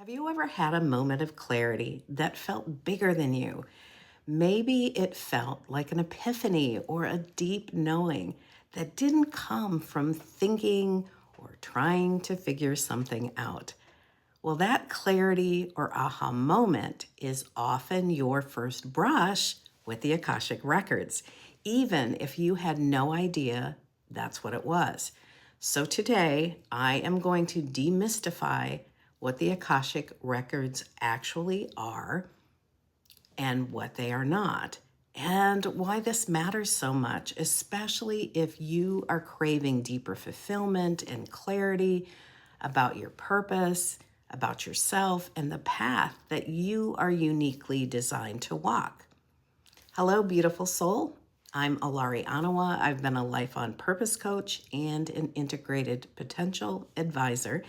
Have you ever had a moment of clarity that felt bigger than you? Maybe it felt like an epiphany or a deep knowing that didn't come from thinking or trying to figure something out. Well, that clarity or aha moment is often your first brush with the Akashic Records, even if you had no idea that's what it was. So today, I am going to demystify what the Akashic Records actually are and what they are not, and why this matters so much, especially if you are craving deeper fulfillment and clarity about your purpose, about yourself, and the path that you are uniquely designed to walk. Hello, beautiful soul. I'm Elari Onawa. I've been a life on purpose coach and an integrated potential advisor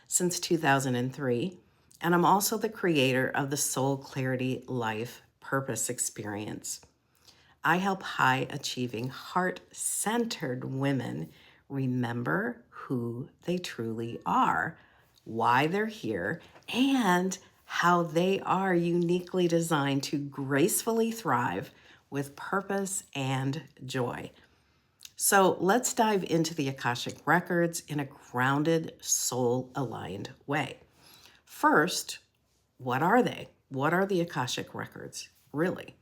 since 2003. And I'm also the creator of the Soul Clarity Life Purpose Experience. I help high achieving, heart centered women remember who they truly are, why they're here, and how they are uniquely designed to gracefully thrive with purpose and joy. So let's dive into the Akashic Records in a grounded, soul aligned way. First, what are they? What are the Akashic Records, really?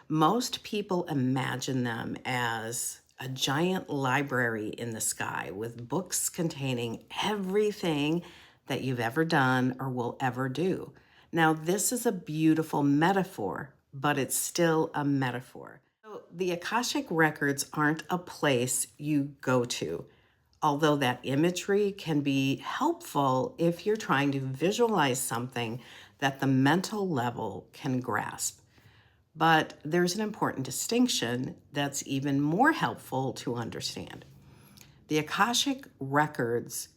Most people imagine them as a giant library in the sky with books containing everything that you've ever done or will ever do. Now, this is a beautiful metaphor, but it's still a metaphor. So the Akashic Records aren't a place you go to, although that imagery can be helpful if you're trying to visualize something that the mental level can grasp. But there's an important distinction that's even more helpful to understand. The Akashic Records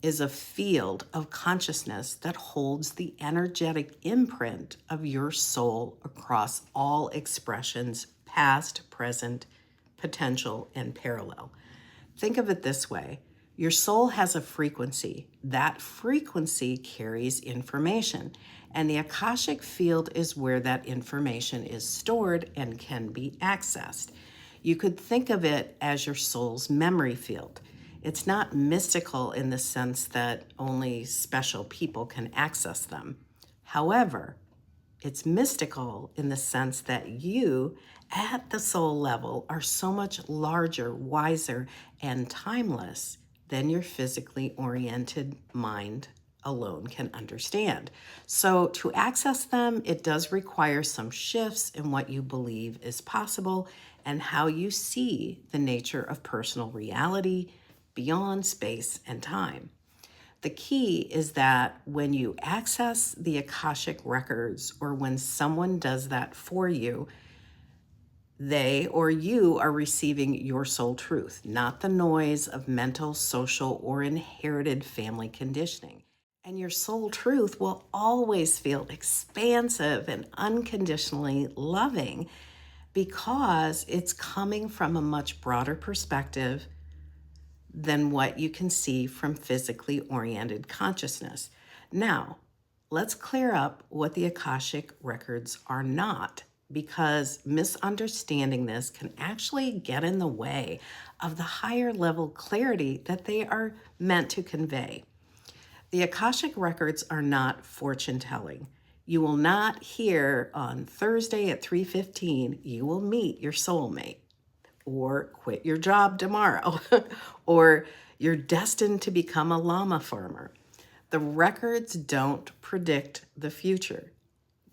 is a field of consciousness that holds the energetic imprint of your soul across all expressions, past, present, potential, and parallel. Think of it this way. Your soul has a frequency. That frequency carries information, and the Akashic field is where that information is stored and can be accessed. You could think of it as your soul's memory field. It's not mystical in the sense that only special people can access them. However, it's mystical in the sense that you, at the soul level, are so much larger, wiser, and timeless than your physically oriented mind alone can understand. So to access them, it does require some shifts in what you believe is possible and how you see the nature of personal reality beyond space and time. The key is that when you access the Akashic Records, or when someone does that for you, they or you are receiving your soul truth, not the noise of mental, social, or inherited family conditioning. And your soul truth will always feel expansive and unconditionally loving because it's coming from a much broader perspective than what you can see from physically oriented consciousness. Now, let's clear up what the Akashic Records are not, because misunderstanding this can actually get in the way of the higher level clarity that they are meant to convey. The Akashic Records are not fortune telling. You will not hear on Thursday at 3:15, you will meet your soulmate, or quit your job tomorrow, or you're destined to become a llama farmer. The records don't predict the future.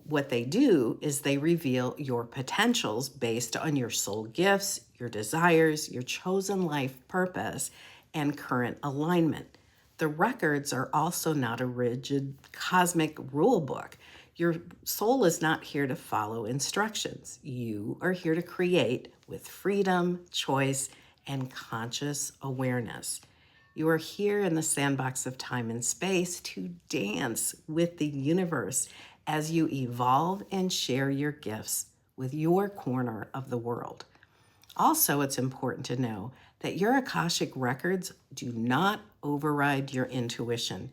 What they do is they reveal your potentials based on your soul gifts, your desires, your chosen life purpose, and current alignment. The records are also not a rigid cosmic rule book. Your soul is not here to follow instructions. You are here to create with freedom, choice, and conscious awareness. You are here in the sandbox of time and space to dance with the universe as you evolve and share your gifts with your corner of the world. Also, it's important to know that your Akashic Records do not override your intuition.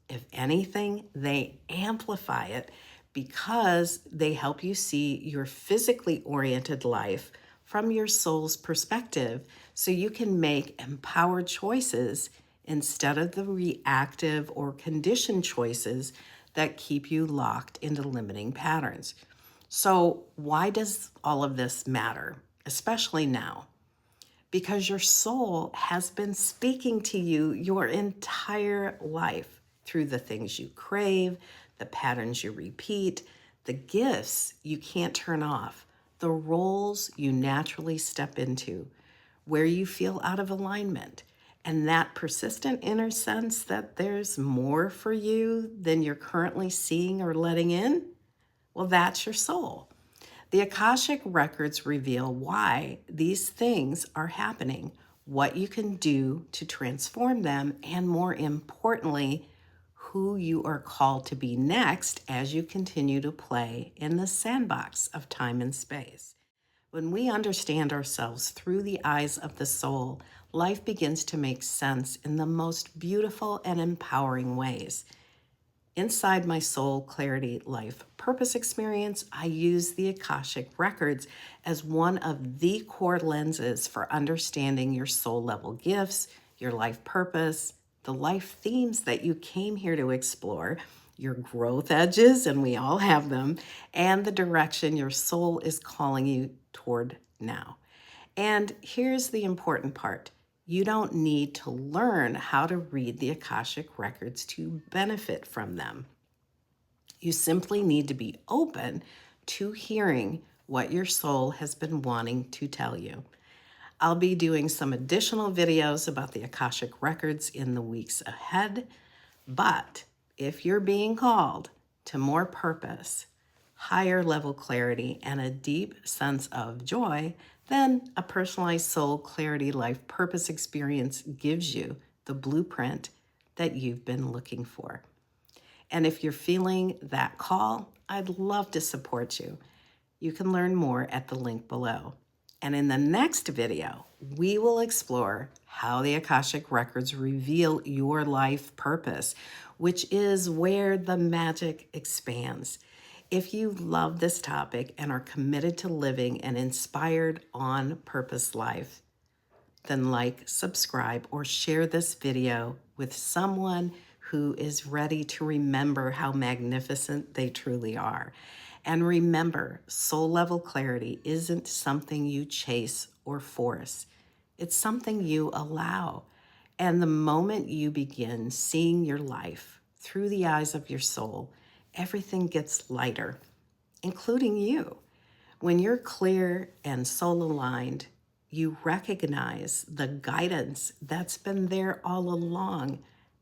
If anything, they amplify it because they help you see your physically oriented life from your soul's perspective so you can make empowered choices instead of the reactive or conditioned choices that keep you locked into limiting patterns. So, why does all of this matter, especially now? Because your soul has been speaking to you your entire life through the things you crave, the patterns you repeat, the gifts you can't turn off, the roles you naturally step into, where you feel out of alignment, and that persistent inner sense that there's more for you than you're currently seeing or letting in. Well, that's your soul. The Akashic Records reveal why these things are happening, what you can do to transform them, and more importantly, who you are called to be next as you continue to play in the sandbox of time and space. When we understand ourselves through the eyes of the soul, life begins to make sense in the most beautiful and empowering ways. Inside my soul clarity life purpose experience, I use the Akashic Records as one of the core lenses for understanding your soul level gifts, your life purpose, the life themes that you came here to explore, your growth edges, and we all have them, and the direction your soul is calling you toward now. And here's the important part. You don't need to learn how to read the Akashic Records to benefit from them. You simply need to be open to hearing what your soul has been wanting to tell you. I'll be doing some additional videos about the Akashic Records in the weeks ahead, but if you're being called to more purpose, higher level clarity, and a deep sense of joy, then a personalized soul clarity life purpose experience gives you the blueprint that you've been looking for. And if you're feeling that call, I'd love to support you. You can learn more at the link below. And in the next video, we will explore how the Akashic Records reveal your life purpose, which is where the magic expands. If you love this topic and are committed to living an inspired, on-purpose life, then like, subscribe, or share this video with someone who is ready to remember how magnificent they truly are. And remember, soul level clarity isn't something you chase or force. It's something you allow. And the moment you begin seeing your life through the eyes of your soul, everything gets lighter, including you. When you're clear and soul aligned, you recognize the guidance that's been there all along,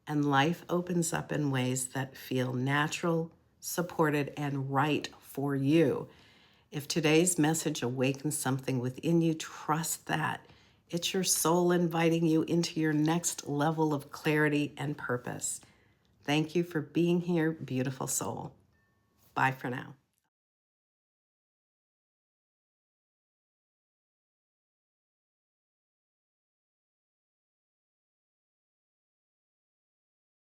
and life opens up in ways that feel natural, supported, and right for you. If today's message awakens something within you, trust that. It's your soul inviting you into your next level of clarity and purpose. Thank you for being here, beautiful soul. Bye for now.